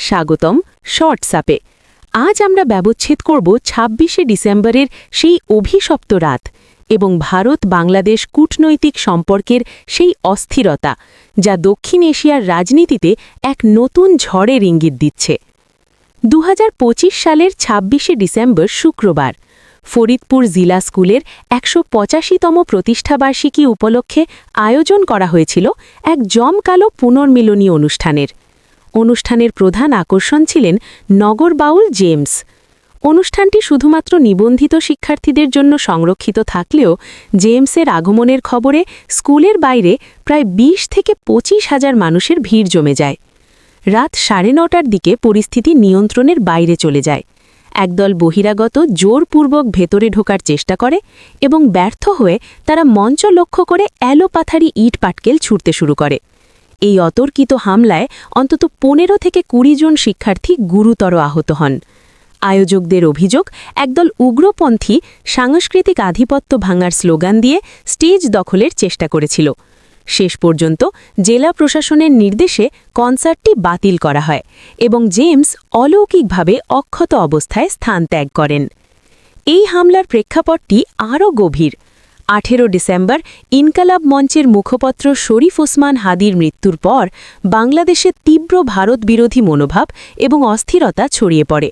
স্বাগতম শর্টসআপে। আজ আমরা ব্যবচ্ছেদ করব ২৬শে ডিসেম্বরের সেই অভিশপ্ত রাত এবং ভারত বাংলাদেশ কূটনৈতিক সম্পর্কের সেই অস্থিরতা যা দক্ষিণ এশিয়ার রাজনীতিতে এক নতুন ঝড়ের ইঙ্গিত দিচ্ছে। ২০২৫ সালের ২৬শে ডিসেম্বর শুক্রবার ফরিদপুর জিলা স্কুলের ১৮৫তম প্রতিষ্ঠাবার্ষিকী উপলক্ষে আয়োজন করা হয়েছিল এক জমকালো পুনর্মিলনী অনুষ্ঠানের প্রধান আকর্ষণ ছিলেন নগর বাউল জেমস। অনুষ্ঠানটি শুধুমাত্র নিবন্ধিত শিক্ষার্থীদের জন্য সংরক্ষিত থাকলেও জেমসের আগমনের খবরে স্কুলের বাইরে প্রায় ২০ থেকে ২৫ হাজার মানুষের ভিড় জমে যায়। রাত ৯:৩০টার দিকে পরিস্থিতি নিয়ন্ত্রণের বাইরে চলে যায়। একদল বহিরাগত জোরপূর্বক ভেতরে ঢোকার চেষ্টা করে এবং ব্যর্থ হয়ে তারা মঞ্চ লক্ষ্য করে এলোপাথারি ইট পাটকেল ছুঁড়তে শুরু করে। এই অতর্কিত হামলায় অন্তত ১৫ থেকে ২০ জন শিক্ষার্থী গুরুতর আহত হন। আয়োজকদের অভিযোগ, একদল উগ্রপন্থী সাংস্কৃতিক আধিপত্য ভাঙার স্লোগান দিয়ে স্টেজ দখলের চেষ্টা করেছিল। শেষ পর্যন্ত জেলা প্রশাসনের নির্দেশে কনসার্টটি বাতিল করা হয় এবং জেমস অলৌকিকভাবে অক্ষত অবস্থায় স্থান ত্যাগ করেন। এই হামলার প্রেক্ষাপটটি আরও গভীর। ১৮ ডিসেম্বর ইনকালাব মঞ্চের মুখপত্র শরীফ ওসমান হাদির মৃত্যুর পর বাংলাদেশে তীব্র ভারত বিরোধী মনোভাব এবং অস্থিরতা ছড়িয়ে পড়ে।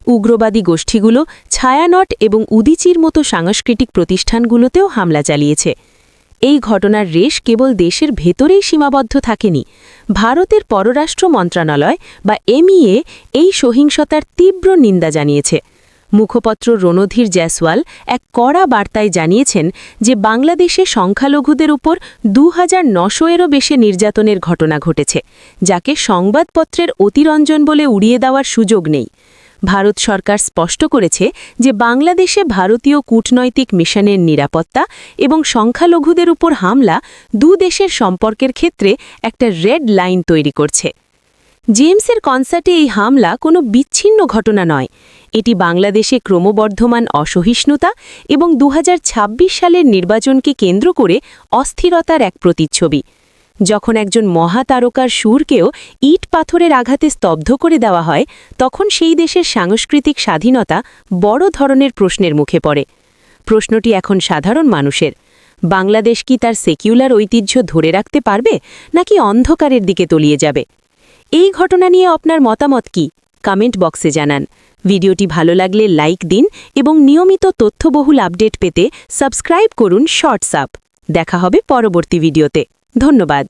উগ্রবাদী গোষ্ঠীগুলো ছায়ানট এবং উদীচীর মতো সাংস্কৃতিক প্রতিষ্ঠানগুলোতেও হামলা চালিয়েছে। এই ঘটনার রেশ কেবল দেশের ভেতরেই সীমাবদ্ধ থাকেনি। ভারতের পররাষ্ট্র মন্ত্রণালয় বা এমইএ এই সহিংসতার তীব্র নিন্দা জানিয়েছে। মুখপত্র রণধীর জয়সওয়াল এক কড়া বার্তায় জানিয়েছেন যে বাংলাদেশে সংখ্যালঘুদের উপর ২৯০০-এরও বেশি নির্যাতনের ঘটনা ঘটেছে, যাকে সংবাদপত্রের অতিরঞ্জন বলে উড়িয়ে দেওয়ার সুযোগ নেই। ভারত সরকার স্পষ্ট করেছে যে বাংলাদেশে ভারতীয় কূটনৈতিক মিশনের নিরাপত্তা এবং সংখ্যালঘুদের উপর হামলা দেশের সম্পর্কের ক্ষেত্রে একটা রেড লাইন তৈরি করছে। জেমসের কনসার্টে এই হামলা কোনো বিচ্ছিন্ন ঘটনা নয়, এটি বাংলাদেশে ক্রমবর্ধমান অসহিষ্ণুতা এবং ২০২৬ সালের নির্বাচনকে কেন্দ্র করে অস্থিরতার এক প্রতিচ্ছবি। যখন একজন মহাতারকার সুরকেও ইট পাথরের আঘাতে স্তব্ধ করে দেওয়া হয়, তখন সেই দেশের সাংস্কৃতিক স্বাধীনতা বড় ধরনের প্রশ্নের মুখে পড়ে। প্রশ্নটি এখন সাধারণ মানুষের। বাংলাদেশ কি তার সেকুলার ঐতিহ্য ধরে রাখতে পারবে, নাকি অন্ধকারের দিকে তলিয়ে যাবে? এই ঘটনা নিয়ে আপনার মতামত কি? কমেন্ট বক্সে জানান। ভিডিওটি ভালো লাগলে লাইক দিন এবং নিয়মিত তথ্যবহুল আপডেট পেতে সাবস্ক্রাইব করুন শর্টসআপ। দেখা হবে পরবর্তী ভিডিওতে। ধন্যবাদ।